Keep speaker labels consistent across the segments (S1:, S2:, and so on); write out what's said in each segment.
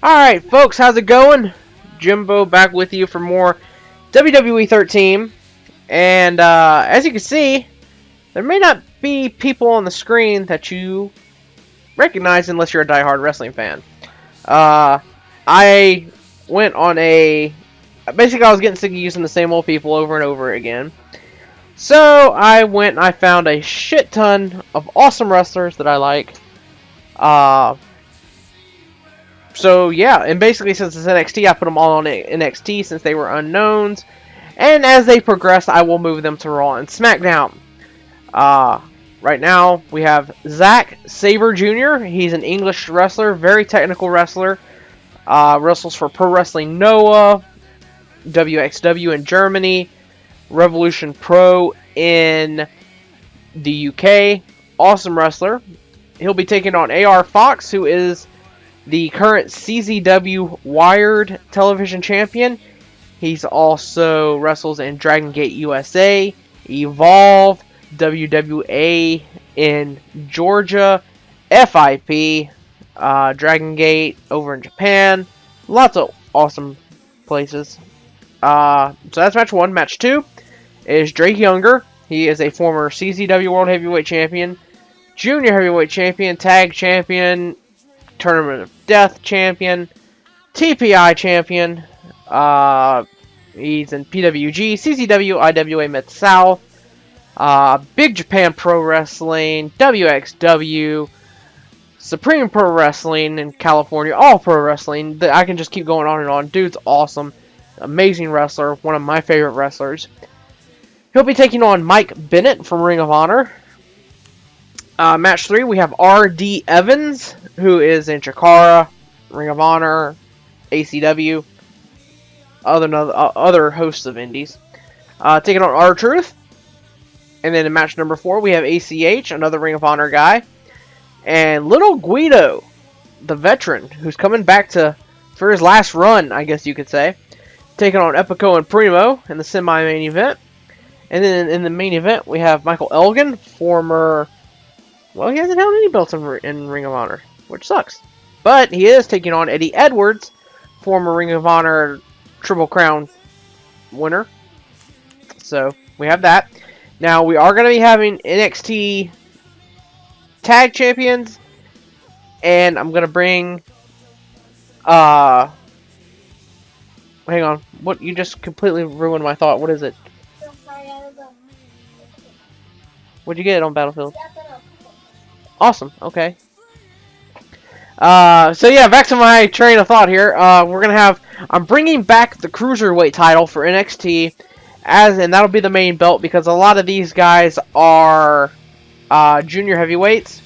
S1: Alright, folks, how's it going? Jimbo back with you for more WWE 13. And as you can see, there may not be people on the screen that you recognize unless you're a diehard wrestling fan. I went on a... Basically, I was getting sick of using the same old people over and over again. So I went and I found a shit ton of awesome wrestlers that I like. So yeah, and basically since it's NXT, I put them all on NXT since they were unknowns. And as they progress, I will move them to Raw and SmackDown. Right now, we have Zack Sabre Jr. He's an English wrestler, very technical wrestler. Wrestles for Pro Wrestling Noah, WXW in Germany, Revolution Pro in the UK. Awesome wrestler. He'll be taking on AR Fox, who is the current CZW Wired Television Champion. He's also wrestles in Dragon Gate USA, Evolve, WWA in Georgia, FIP, Dragon Gate over in Japan. Lots of awesome places. So that's match 1. Match 2 is Drake Younger. He is a former CZW World Heavyweight Champion, Junior Heavyweight Champion, Tag Champion, Tournament of Death Champion, TPI Champion. He's in PWG, CZW, IWA Mid-South, Big Japan Pro Wrestling, WXW, Supreme Pro Wrestling in California, All Pro Wrestling. I can just keep going on and on. Dude's awesome. Amazing wrestler. One of my favorite wrestlers. He'll be taking on Mike Bennett from Ring of Honor. Match 3, we have R.D. Evans, who is in Chikara, Ring of Honor, ACW, other hosts of indies. Taking on R-Truth. And then in match number 4, we have ACH, another Ring of Honor guy. And Little Guido, the veteran, who's coming back for his last run, I guess you could say. Taking on Epico and Primo in the semi-main event. And then in the main event, we have Michael Elgin, former... Well, he hasn't held any belts in Ring of Honor, which sucks. But he is taking on Eddie Edwards, former Ring of Honor Triple Crown winner. So, we have that. Now, we are going to be having NXT Tag Champions. And I'm going to bring... hang on. What? You just completely ruined my thought. What is it? What'd you get on Battlefield? Awesome. Okay. So yeah, back to my train of thought here. I'm bringing back the Cruiserweight title for NXT, and that'll be the main belt because a lot of these guys are junior heavyweights.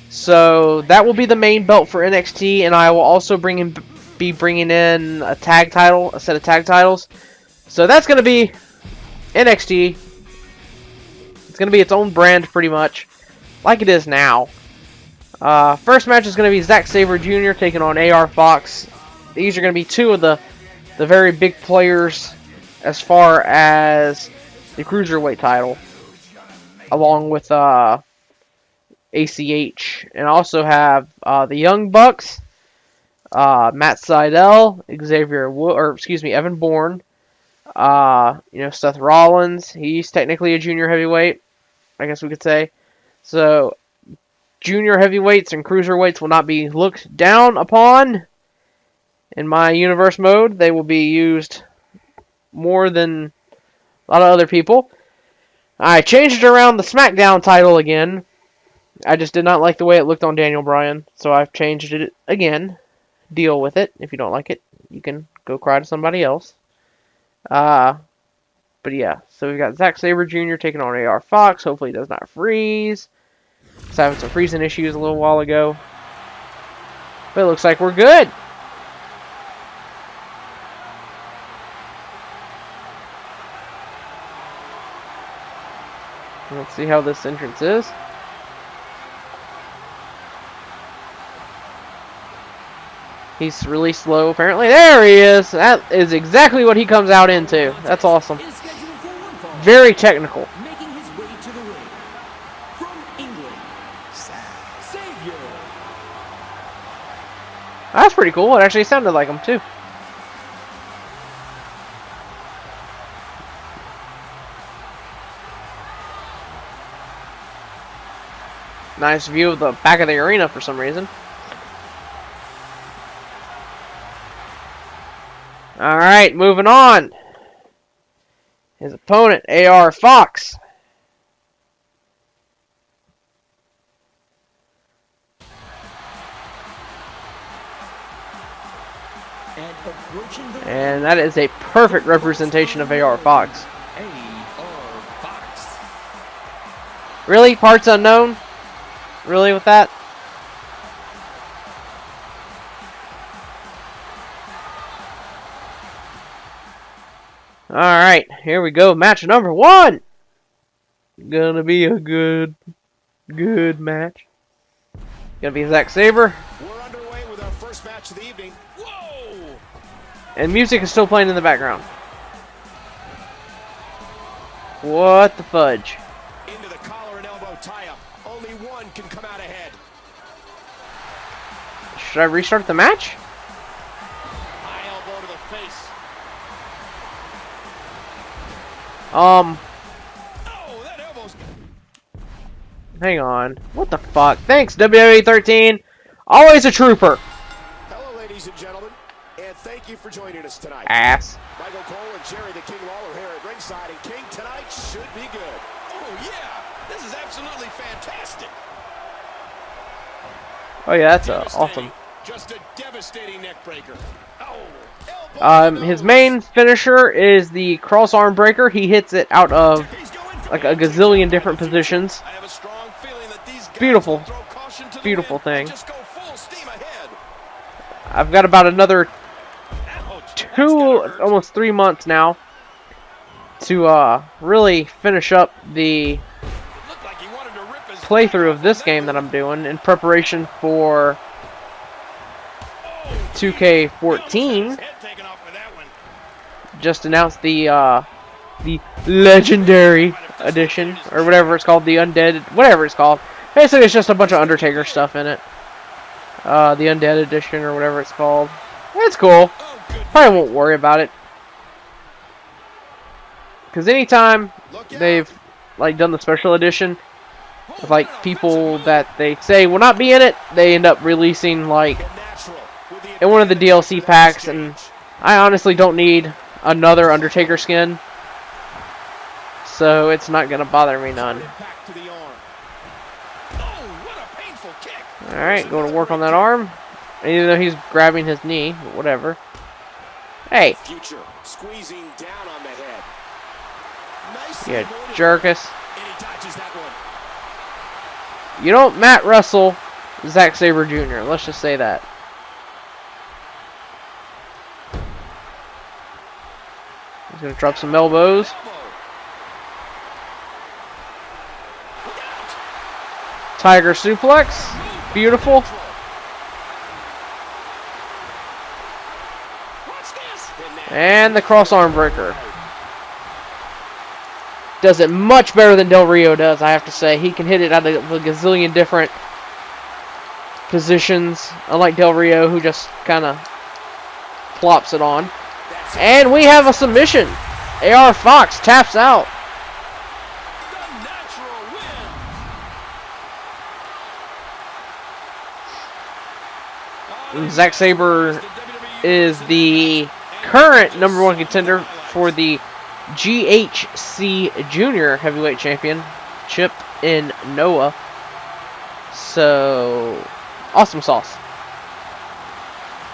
S1: So that will be the main belt for NXT, and I will also be bringing in a set of tag titles. So that's going to be NXT. It's going to be its own brand pretty much, like it is now. First match is going to be Zack Sabre Jr. taking on AR Fox. These are going to be two of the very big players as far as the Cruiserweight title, along with ACH. And also have the Young Bucks, Matt Sydal, Evan Bourne, Seth Rollins. He's technically a junior heavyweight, I guess we could say. So, junior heavyweights and cruiserweights will not be looked down upon in my universe mode. They will be used more than a lot of other people. I changed around the SmackDown title again. I just did not like the way it looked on Daniel Bryan, so I've changed it again. Deal with it. If you don't like it, you can go cry to somebody else. But yeah, so we've got Zack Sabre Jr. taking on AR Fox. Hopefully he does not freeze. Was having some freezing issues a little while ago. But it looks like we're good. Let's see how this entrance is. He's really slow, apparently. There he is! That is exactly what he comes out into. That's awesome. Very technical.
S2: Making his way to the ring. From England, Zack Sabre.
S1: That's pretty cool. It actually sounded like him too. Nice view of the back of the arena for some reason. Alright, moving on. His opponent, AR Fox. And that is a perfect representation of AR Fox. Really? Parts unknown? Really with that? Alright, here we go. Match number 1! Gonna be a good match. Gonna be Zack Sabre.
S2: We're underway with our first match of the evening. Whoa!
S1: And music is still playing in the background. What the fudge?
S2: Into the collar and elbow tie-up. Only one can come out ahead.
S1: Should I restart the match?
S2: High elbow to the face. Oh, that elbow's...
S1: Hang on. What the fuck? Thanks, WWE 13. Always a trooper.
S2: Hello, ladies and gentlemen, and thank you for joining us tonight.
S1: Ass.
S2: Michael Cole and Jerry the King Lawler here at ringside, and King, tonight should be good. Oh, yeah. This is absolutely fantastic.
S1: Oh, yeah, that's awesome.
S2: Just a devastating neck breaker. Oh,
S1: his main finisher is the cross arm breaker. He hits it out of like a gazillion different positions.
S2: I have a strong feeling that these guys
S1: Beautiful.
S2: will throw caution to the
S1: Beautiful
S2: wind
S1: thing.
S2: and just go full steam ahead.
S1: I've got about another
S2: Ouch,
S1: 2, almost 3 months now to really finish up the
S2: looked like he wanted to rip his
S1: playthrough of this game that I'm doing in preparation for 2K14.
S2: head taken off with that one.
S1: Just announced the legendary edition, or whatever it's called, the undead, whatever it's called. Basically, it's just a bunch of Undertaker stuff in it. The undead edition, or whatever it's called. It's cool.
S2: Oh, good.
S1: Probably won't worry about it, because anytime they've like done the special edition with like people that they say will not be in it, they end up releasing like in one of the DLC packs, and I honestly don't need another Undertaker skin, so it's not gonna bother me none.
S2: Back to the arm. Oh, what a painful kick.
S1: Alright, going to work on that arm. Even though he's grabbing his knee, but whatever. Hey,
S2: Future squeezing down on the head. Nice.
S1: you jerkus.
S2: And he touches that one.
S1: You don't Matt Russell Zack Sabre Jr. Let's just say that. He's going to drop some elbows. Tiger suplex. Beautiful. And the cross arm breaker. Does it much better than Del Rio does, I have to say. He can hit it out of a gazillion different positions, unlike Del Rio, who just kind of plops it on. And we have a submission. AR Fox taps out. Zack Sabre is the current #1 contender for the GHC Junior Heavyweight Championship in Noah. So, awesome sauce.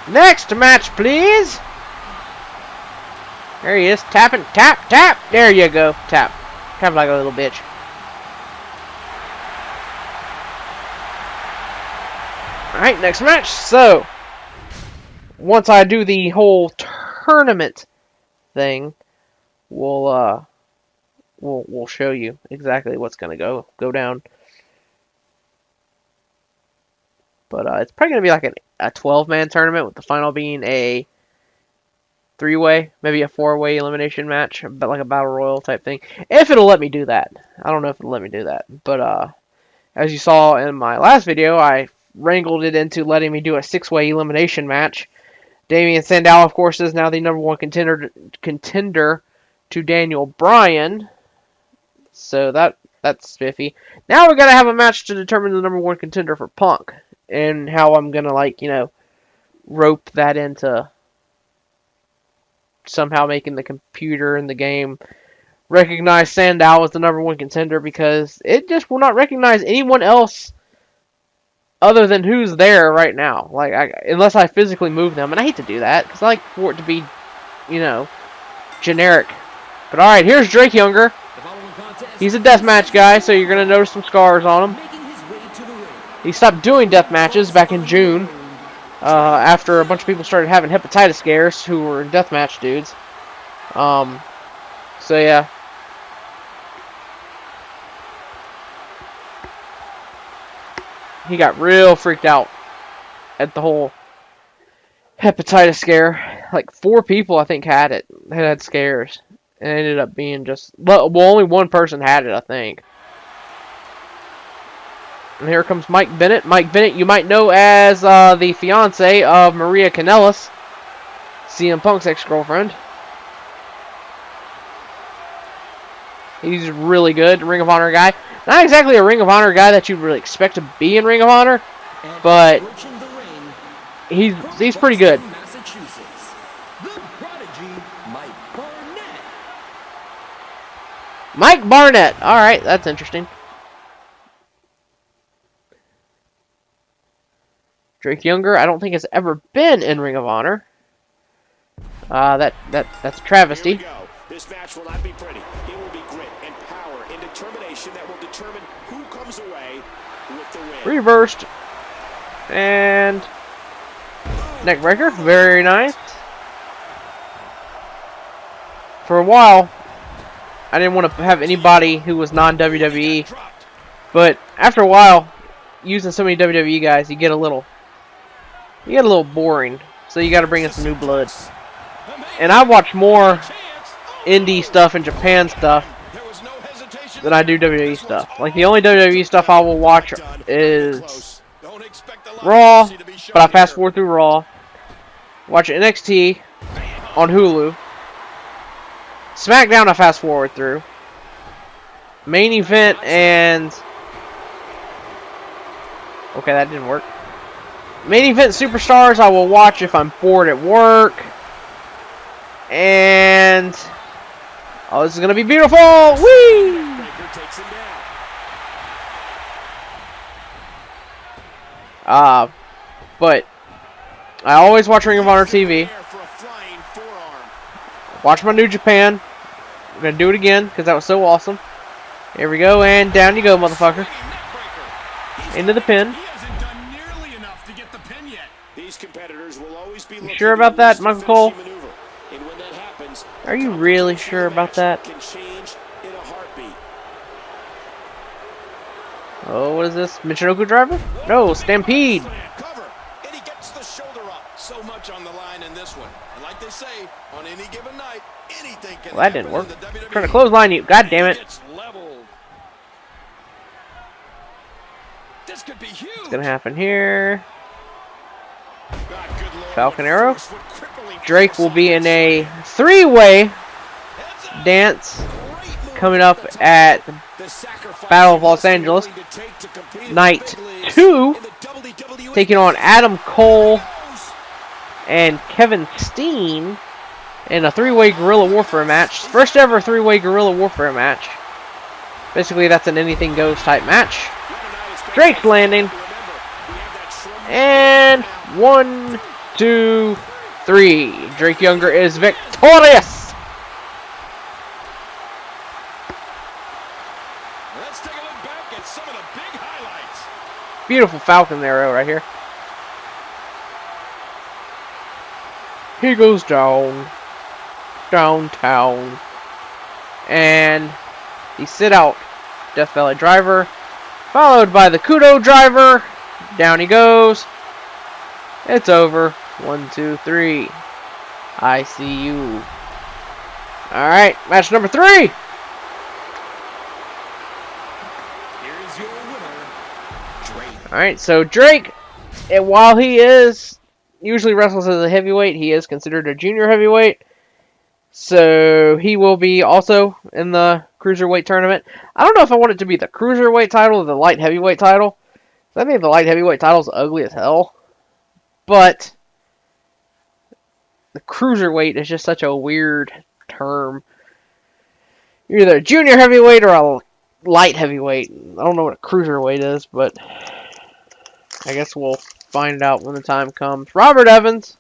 S1: Next match, please. There he is, tapping, tap, tap. There you go, tap. Tap like a little bitch. Alright, next match. So, once I do the whole tournament thing, we'll show you exactly what's gonna go down. But it's probably gonna be like a 12-man tournament, with the final being a 3-way, maybe a 4-way elimination match, but like a battle royal type thing. If it'll let me do that, I don't know if it'll let me do that. But as you saw in my last video, I wrangled it into letting me do a 6-way elimination match. Damian Sandow, of course, is now the #1 contender to Daniel Bryan. So that's spiffy. Now we're gonna have a match to determine the #1 contender for Punk, and how I'm gonna, like, you know, rope that into somehow making the computer in the game recognize Sandow as the #1 contender, because it just will not recognize anyone else other than who's there right now. Like, unless I physically move them, and I hate to do that because I like for it to be, you know, generic. But all right, here's Drake Younger. He's a deathmatch guy, so you're gonna notice some scars on him. He stopped doing death matches back in June, after a bunch of people started having hepatitis scares who were deathmatch dudes. So yeah. He got real freaked out at the whole hepatitis scare. Like 4 people, I think, had scares. And it ended up being just... Well, only one person had it, I think. And here comes Mike Bennett. Mike Bennett, you might know as the fiance of Maria Kanellis, CM Punk's ex-girlfriend. He's really good, Ring of Honor guy. Not exactly a Ring of Honor guy that you'd really expect to be in Ring of Honor, but he's pretty good. Mike Barnett. All right, that's interesting. Drake Younger, I don't think has ever been in Ring of Honor. That's a travesty.
S2: This match will not be pretty. It will be grit and power and determination that will determine who comes away with the win.
S1: Reversed. And neck breaker. Very nice. For a while, I didn't want to have anybody who was non-WWE. But after a while, using so many WWE guys, you get a little boring. So you got to bring in some new blood. And I watch more indie stuff and Japan stuff than I do WWE stuff. Like, the only WWE stuff I will watch is Raw, but I fast forward through Raw. Watch NXT on Hulu. SmackDown I fast forward through. Main Event and... Okay, that didn't work. Main Event Superstars I will watch if I'm bored at work. And... Oh, this is going to be beautiful! Whee! But I always watch Ring of Honor TV. Watch my New Japan. I'm going to do it again because that was so awesome. Here we go, and down you go, motherfucker. Into the pin. You sure about that, Michael Cole? Are you really sure about that? Oh, what is this? Michinoku driver? No, Stampede.
S2: And he gets the shoulder up. So much on the line in this one. And like they say, on any given night, anything can
S1: Well, that didn't
S2: happen
S1: work.
S2: in the WWE.
S1: Trying to clothesline you. God damn it.
S2: This could be huge.
S1: What's gonna happen here? Falcon Arrow. Drake will be in a 3-way dance coming up at Battle of Los Angeles. Night 2, taking on Adam Cole and Kevin Steen in a 3-way Guerrilla Warfare match. First ever 3-way Guerrilla Warfare match. Basically, that's an anything goes type match. Drake's landing. And 1, 2, 3. Drake Younger is victorious.
S2: Let's take a look back at some of the big highlights.
S1: Beautiful Falcon Arrow right here. He goes down. Downtown. And the sit out Death Valley driver. Followed by the Kudo driver. Down he goes. It's over. 1, 2, 3. I see you. Alright, match number 3.
S2: Here is your winner, Drake.
S1: Alright, so Drake while he is usually wrestles as a heavyweight, he is considered a junior heavyweight. So he will be also in the cruiserweight tournament. I don't know if I want it to be the cruiserweight title or the light heavyweight title. I think the light heavyweight title is ugly as hell. But the cruiserweight is just such a weird term. You're either a junior heavyweight or a light heavyweight. I don't know what a cruiserweight is, but I guess we'll find out when the time comes. Robert Evans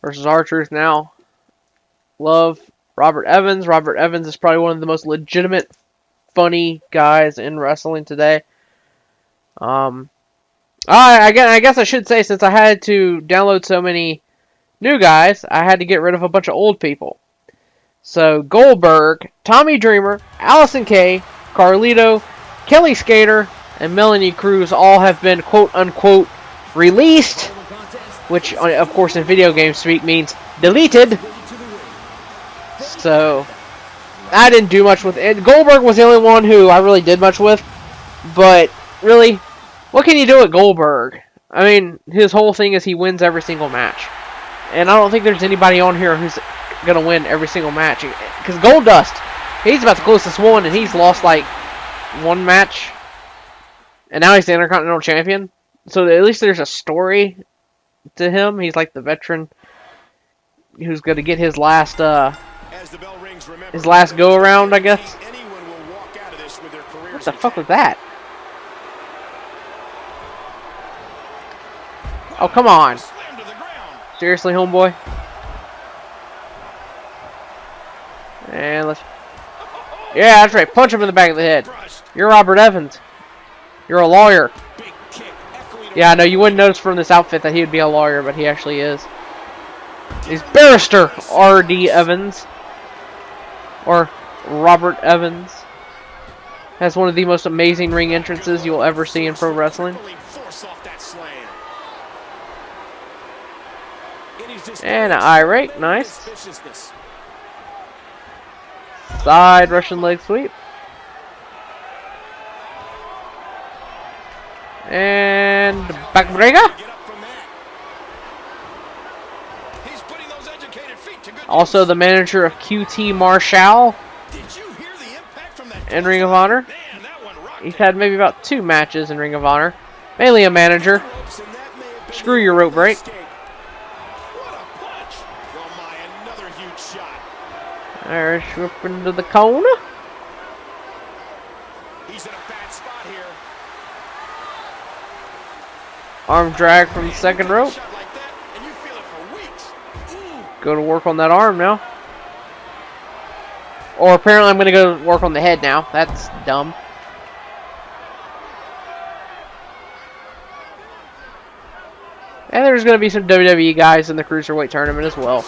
S1: versus R-Truth now. Love Robert Evans. Robert Evans is probably one of the most legitimate, funny guys in wrestling today. I guess I should say, since I had to download so many new guys, I had to get rid of a bunch of old people. So Goldberg, Tommy Dreamer, Allison Kay, Carlito, Kelly Skater, and Melanie Cruz all have been quote-unquote released, which, of course, in video game speak means deleted. So, I didn't do much with it. Goldberg was the only one who I really did much with. But, really, what can you do with Goldberg? I mean, his whole thing is he wins every single match. And I don't think there's anybody on here who's going to win every single match. Because Goldust, he's about the closest one, and he's lost, like, one match. And now he's the Intercontinental Champion. So, at least there's a story to him. He's like the veteran who's going to get his last go around, I guess. What the fuck was that? Oh, come on. Seriously, homeboy? And let's... Yeah, that's right. Punch him in the back of the head. You're Robert Evans. You're a lawyer. Yeah, I know you wouldn't notice from this outfit that he would be a lawyer, but he actually is. He's Barrister R.D. Evans. Or Robert Evans. Has one of the most amazing ring entrances you'll ever see in pro wrestling. And an eye rake, nice. Side Russian leg sweep. And backbreaker. Also the manager of QT Marshall in Ring of Honor. He's had maybe about 2 matches in Ring of Honor. Mainly a manager. Screw your rope break. Irish whip into the corner. He's in a bad spot here. Arm drag from the second rope. Go to work on that arm now. Or apparently I'm going to go work on the head now. That's dumb. And there's going to be some WWE guys in the Cruiserweight tournament as well.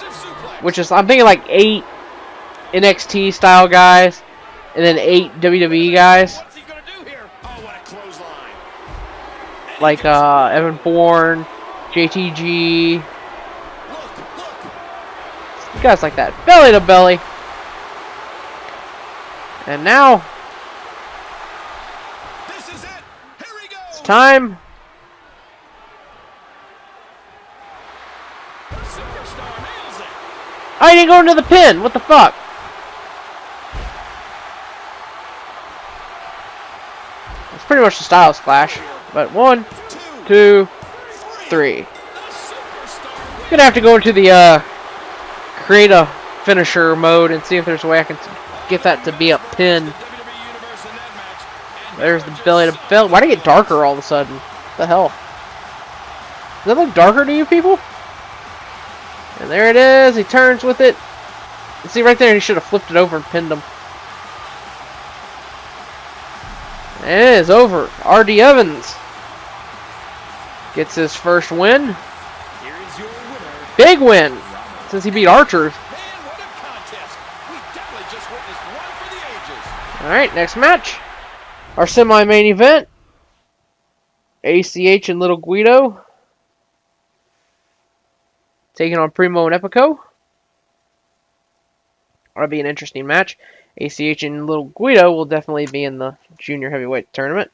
S1: Which is, I'm thinking like 8 NXT style guys. And then 8 WWE guys. Like Evan Bourne, JTG. Guys like that. Belly to belly. And now it's time. I didn't go into the pin. What the fuck? It's pretty much the Styles Clash. But 1, 2, 3. Gonna have to go into the create a finisher mode and see if there's a way I can get that to be a pin. There's the belly to belly. Why did it get darker all of a sudden? What the hell? Does that look darker to you people? And there it is. He turns with it. See right there, he should have flipped it over and pinned him. And it is over. R.D. Evans gets his first win. Big win, since he beat R-Truth. Alright, next match. Our semi-main event. ACH and Little Guido taking on Primo and Epico. That'll be an interesting match. ACH and Little Guido will definitely be in the junior heavyweight tournament.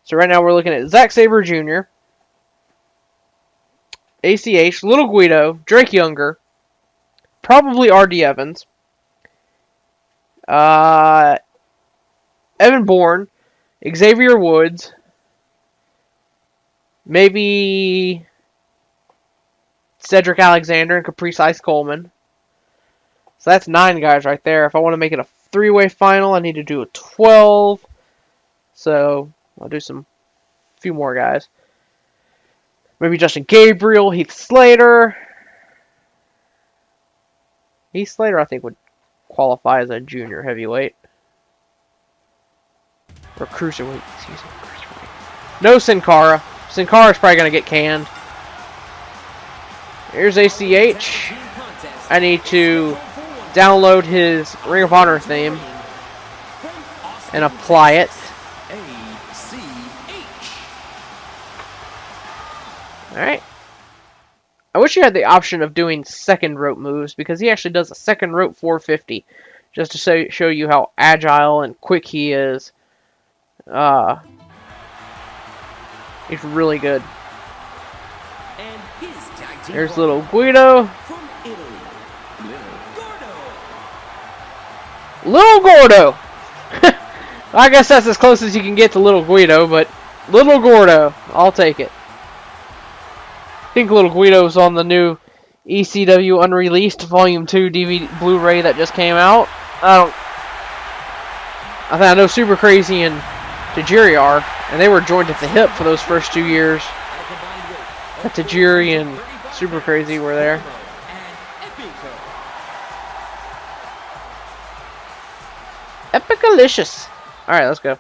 S1: So right now we're looking at Zack Sabre Jr., ACH, Little Guido, Drake Younger, probably RD Evans, Evan Bourne, Xavier Woods, maybe Cedric Alexander and Caprice Ice Coleman. So that's 9 guys right there. If I want to make it a 3-way final, I need to do a 12. So I'll do a few more guys. Maybe Justin Gabriel, Heath Slater. Heath Slater, I think, would qualify as a junior heavyweight. Or cruiserweight. Excuse me, cruiserweight. No Sin Cara. Sin Cara's probably going to get canned. Here's ACH. I need to download his Ring of Honor theme and apply it. Alright. I wish you had the option of doing second rope moves, because he actually does a second rope 450. Just to show you how agile and quick he is. He's really good. There's Little Guido. Little Gordo! I guess that's as close as you can get to Little Guido, but Little Gordo, I'll take it. I think Little Guido's on the new ECW Unreleased Volume 2 DVD Blu-ray that just came out. I know Super Crazy and Tajiri are, and they were joined at the hip for those first 2 years. Tajiri and Super Crazy were there. Epicalicious. Alright, let's go.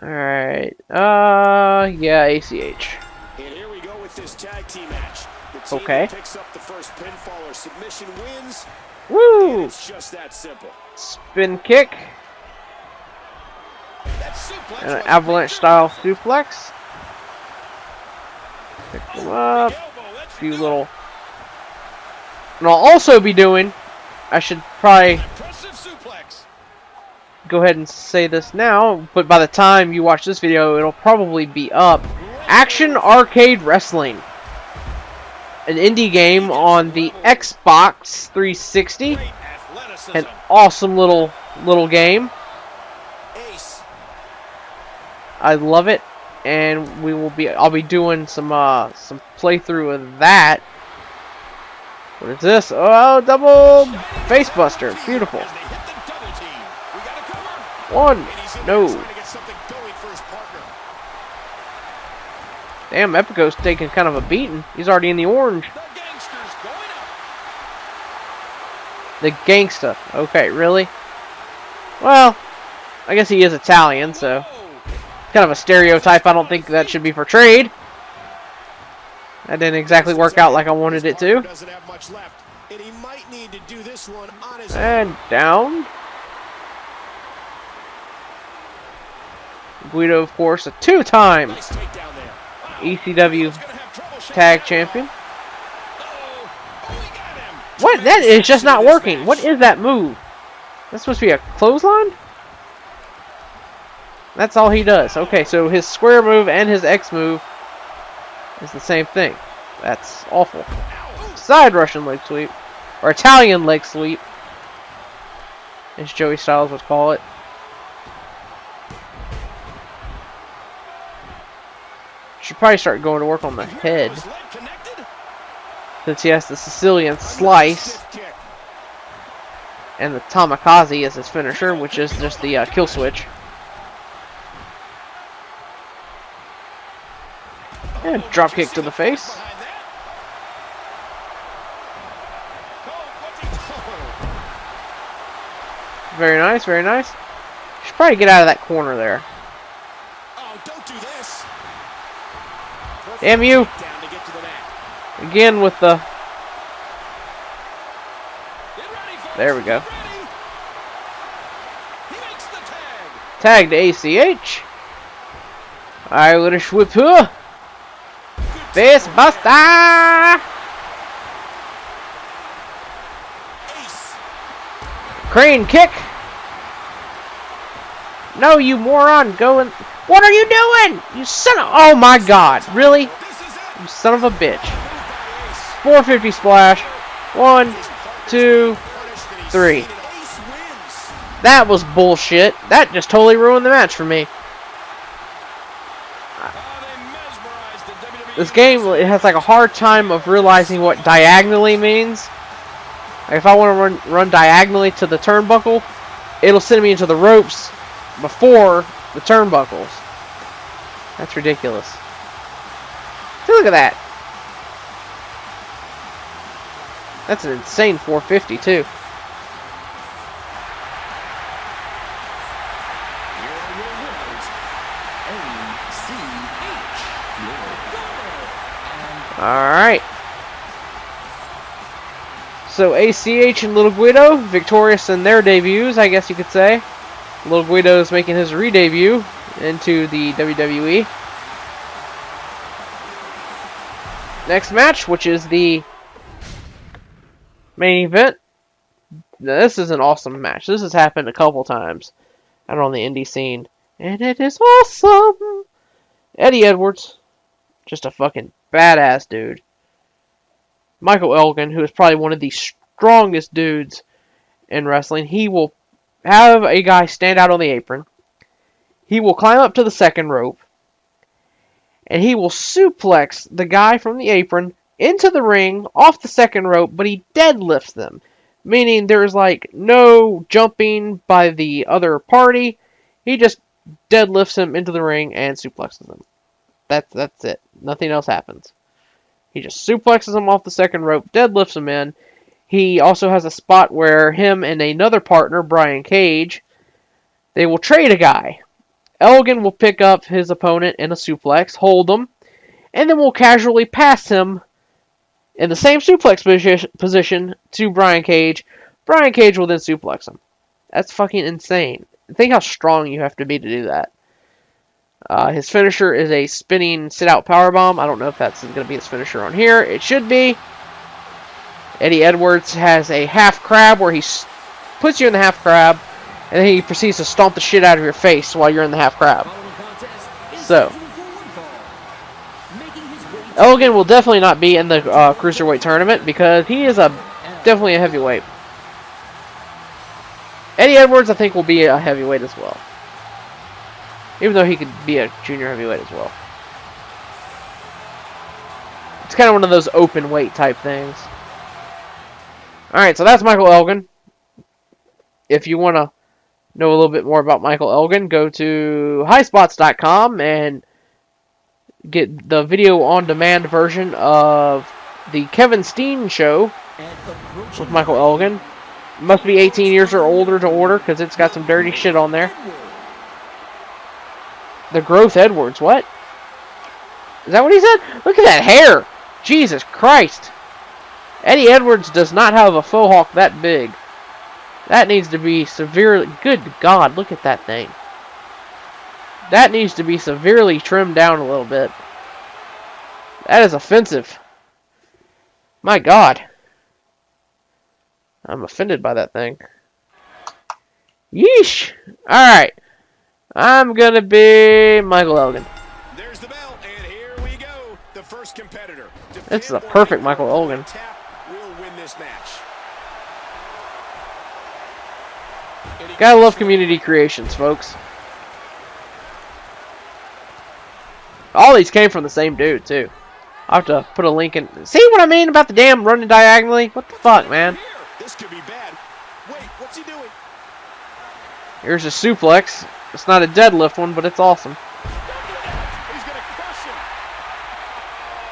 S1: Alright. Yeah, ACH.
S2: And here we go with this tag team match. The team
S1: okay.
S2: that picks up the first pinfall or submission wins.
S1: Woo!
S2: It's just that simple.
S1: Spin kick. And an avalanche style suplex. Pick them up. A few little. And I'll also be doing. I should probably go ahead and say this now, but by the time you watch this video, it'll probably be up. Action Arcade Wrestling, an indie game on the Xbox 360. An awesome little game. I love it, and I'll be doing some playthrough of that. What is this? Oh, double face buster. Beautiful. One. No. Damn, Epico's taking kind of a beating. He's already in the orange. The gangsta. Okay, really? Well, I guess he is Italian, so kind of a stereotype. I don't think that should be portrayed. That didn't exactly work out like I wanted it to. And down. Guido, of course, a 2-time ECW tag champion. What? That is just not working. What is that move? That's supposed to be a clothesline? That's all he does. Okay, so his square move and his X move is the same thing. That's awful. Side Russian leg sweep. Or Italian leg sweep, as Joey Styles would call it. Should probably start going to work on the head, since he has the Sicilian slice and the Tamikaze as his finisher, which is just the kill switch. And drop kick to the face. Very nice, very nice. Should probably get out of that corner there. Damn you! Again with the... There we go. Tag to ACH. Irish whip here. Face buster! Crane kick. No, you moron! Go and... What are you doing? You son of... Oh my god. Really? You son of a bitch. 450 splash. 1, 2, 3. That was bullshit. That just totally ruined the match for me. This game, it has like a hard time of realizing what diagonally means. Like if I want to run diagonally to the turnbuckle, it'll send me into the ropes before the turnbuckles. That's ridiculous. See, look at that. That's an insane 450 too. Alright. So ACH and Little Guido, victorious in their debuts, I guess you could say. Little Guido is making his re-debut into the WWE. Next match, which is the main event. Now, this is an awesome match. This has happened a couple times out on the indie scene. And it is awesome! Eddie Edwards, just a fucking badass dude. Michael Elgin, who is probably one of the strongest dudes in wrestling, he will have a guy stand out on the apron. He will climb up to the second rope. And he will suplex the guy from the apron into the ring off the second rope, but he deadlifts them. Meaning there's like no jumping by the other party. He just deadlifts him into the ring and suplexes him. That's it. Nothing else happens. He just suplexes him off the second rope, deadlifts him in. He also has a spot where him and another partner, Brian Cage, they will trade a guy. Elgin will pick up his opponent in a suplex, hold him, and then will casually pass him in the same suplex position to Brian Cage. Brian Cage will then suplex him. That's fucking insane. Think how strong you have to be to do that. His finisher is a spinning sit-out powerbomb. I don't know if that's going to be his finisher on here. It should be. Eddie Edwards has a half crab where he puts you in the half crab, and then he proceeds to stomp the shit out of your face while you're in the half crab. So, Elgin will definitely not be in the Cruiserweight tournament because he is definitely a heavyweight. Eddie Edwards, I think, will be a heavyweight as well. Even though he could be a junior heavyweight as well. It's kind of one of those open weight type things. Alright, so that's Michael Elgin. If you want to know a little bit more about Michael Elgin, go to highspots.com and get the video on demand version of the Kevin Steen show with Michael Elgin. Must be 18 years or older to order because it's got some dirty shit on there. The Growth Edwards, what? Is that what he said? Look at that hair! Jesus Christ! Eddie Edwards does not have a faux hawk that big. That needs to be severely... Good God, look at that thing. That needs to be severely trimmed down a little bit. That is offensive. My God. I'm offended by that thing. Yeesh! Alright. I'm gonna be Michael Elgin.
S2: There's the bell, and here we go. The first competitor.
S1: This is a perfect Michael Elgin.
S2: Will win this match.
S1: Gotta love community creations, folks. All these came from the same dude, too. I'll have to put a link in. See what I mean about the damn running diagonally? What the fuck, man?
S2: This could be bad. Wait, what's he doing?
S1: Here's a suplex. It's not a deadlift one, but it's awesome.
S2: He's gonna crush him.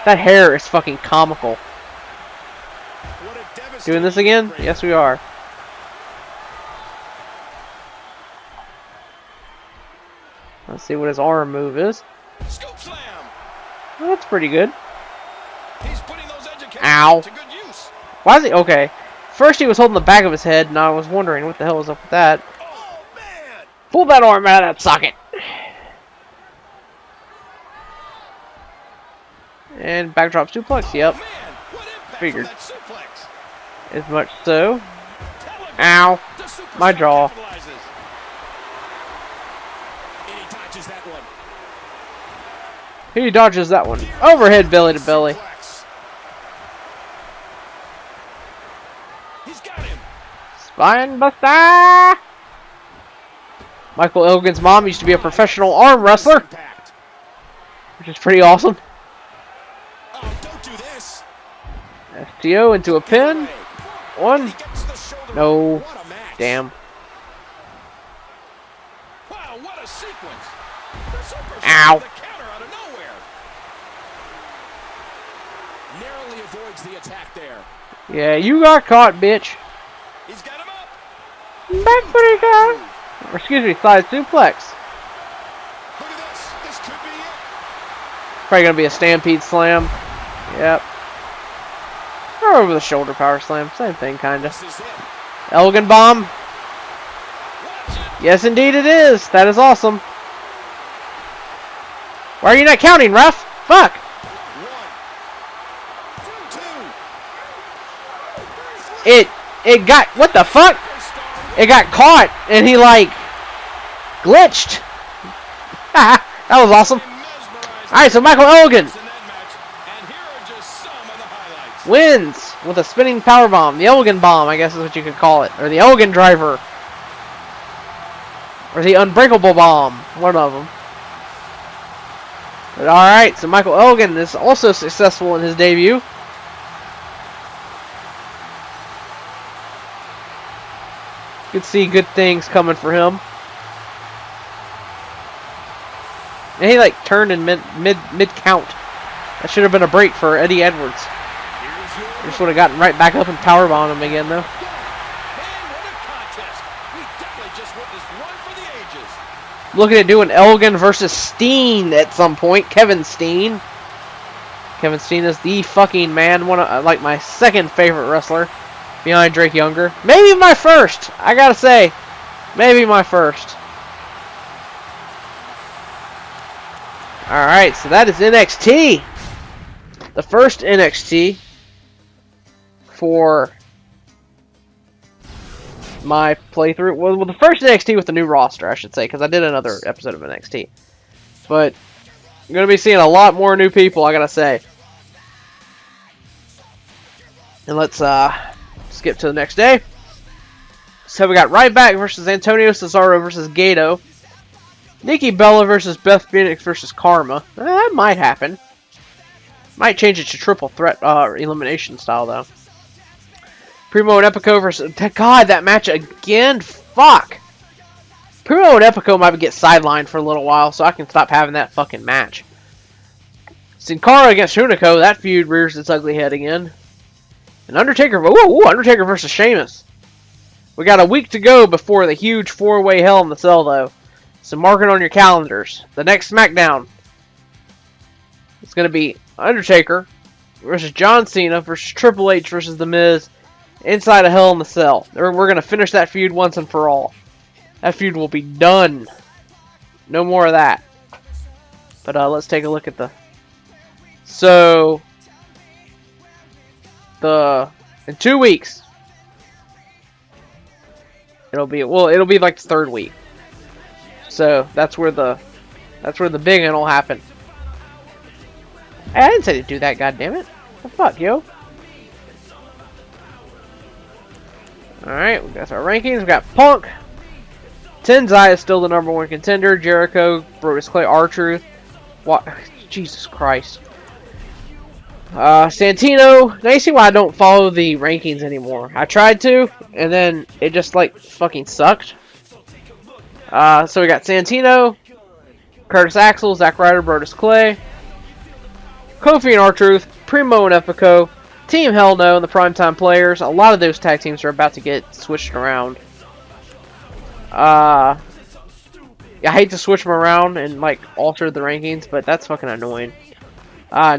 S1: That hair is fucking comical.
S2: What a devastating
S1: Doing this again?
S2: break.
S1: Yes, we are. Let's see what his arm move is.
S2: Scoop slam.
S1: Oh, that's pretty good.
S2: He's putting those educations
S1: Ow.
S2: to good use.
S1: Why is he... Okay. First he was holding the back of his head, and I was wondering what the hell was up with that.
S2: Oh, man.
S1: Pull that arm out of that socket. And backdrop suplex, yep.
S2: Oh, man. What impact
S1: Figured.
S2: from that suplex?
S1: As much so.
S2: Tell him
S1: Ow.
S2: the superstar
S1: My jaw.
S2: capitalizes. dodges that one.
S1: He dodges that one. Overhead belly to belly.
S2: He's got him.
S1: Spine buster. Michael Elgin's mom used to be a professional arm wrestler, which is pretty awesome.
S2: Oh, don't do this.
S1: FTO into a pin. One. No. Damn.
S2: Wow, what a sequence.
S1: Ow.
S2: The counter out of nowhere. Narrowly avoids the attack there.
S1: Yeah, you got caught, bitch.
S2: He's got him up.
S1: Backbreaker guy. Or excuse me, side suplex.
S2: Look at this. This could be it.
S1: Probably gonna be a stampede slam. Yep. Or over the shoulder power slam. Same thing, kinda.
S2: This is it.
S1: Elgin bomb.
S2: Watch it.
S1: Yes, indeed it is. That is awesome. Why are you not counting, ref? Fuck.
S2: 1, 2.
S1: It got, what the fuck? It got caught, and he, like, glitched. That was awesome. Alright, so Michael Elgin wins with a spinning power bomb. The Elgin bomb, I guess is what you could call it. Or the Elgin driver. Or the unbreakable bomb. One of them. But alright, so Michael Elgin is also successful in his debut. You could see good things coming for him. And he like turned in mid count. That should have been a break for Eddie Edwards. Just would have gotten right back up and powerbombed him again though.
S2: Man, what a contest. We definitely just witnessed one for the ages.
S1: Looking at doing Elgin versus Steen at some point. Kevin Steen. Kevin Steen is the fucking man. One of, like my second favorite wrestler behind Drake Younger. Maybe my first. I gotta say. Maybe my first. Alright, so that is NXT. The first NXT for my playthrough. Well, the first NXT with the new roster, I should say, because I did another episode of NXT. But I'm going to be seeing a lot more new people, I gotta say. And let's skip to the next day. So we got Ryback versus Antonio Cesaro versus Gato. Nikki Bella versus Beth Phoenix versus Karma. That might happen. Might change it to triple threat elimination style though. Primo and Epico versus... God, that match again? Fuck! Primo and Epico might get sidelined for a little while so I can stop having that fucking match. Sin Cara against Hunico. That feud rears its ugly head again. And Undertaker... Ooh, Undertaker versus Sheamus. We got a week to go before the huge four-way Hell in the Cell though. So mark it on your calendars. The next SmackDown. It's going to be Undertaker versus John Cena versus Triple H versus The Miz inside a Hell in the Cell. We're going to finish that feud once and for all. That feud will be done. No more of that. But let's take a look at the... So... In 2 weeks... It'll be like the third week. So that's where the big one will happen. Hey, I didn't say to do that, goddammit. What the fuck, yo? Alright, we got our rankings. We got Punk. Tenzai is still the #1 contender. Jericho, Brodus Clay, R-Truth. What? Jesus Christ. Santino. Now you see why I don't follow the rankings anymore. I tried to, and then it just like fucking sucked. So we got Santino, Curtis Axel, Zack Ryder, Brodus Clay, Kofi and R-Truth, Primo and Epico, Team Hell No, and the Primetime Players. A lot of those tag teams are about to get switched around. I hate to switch them around and like alter the rankings, but that's fucking annoying.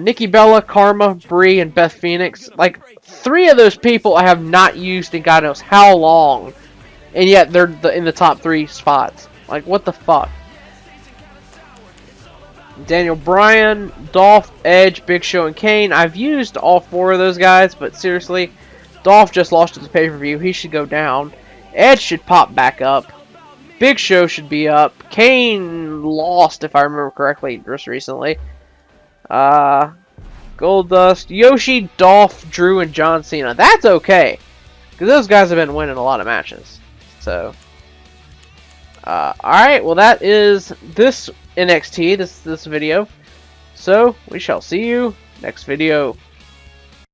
S1: Nikki Bella, Karma, Brie, and Beth Phoenix. Like 3 of those people I have not used in God knows how long. And yet, they're in the top 3 spots. Like, what the fuck? Daniel Bryan, Dolph, Edge, Big Show, and Kane. I've used all 4 of those guys, but seriously, Dolph just lost at the pay-per-view. He should go down. Edge should pop back up. Big Show should be up. Kane lost, if I remember correctly, just recently. Goldust, Yoshi, Dolph, Drew, and John Cena. That's okay, because those guys have been winning a lot of matches. So, alright, well that is this NXT, this video. So, we shall see you next video.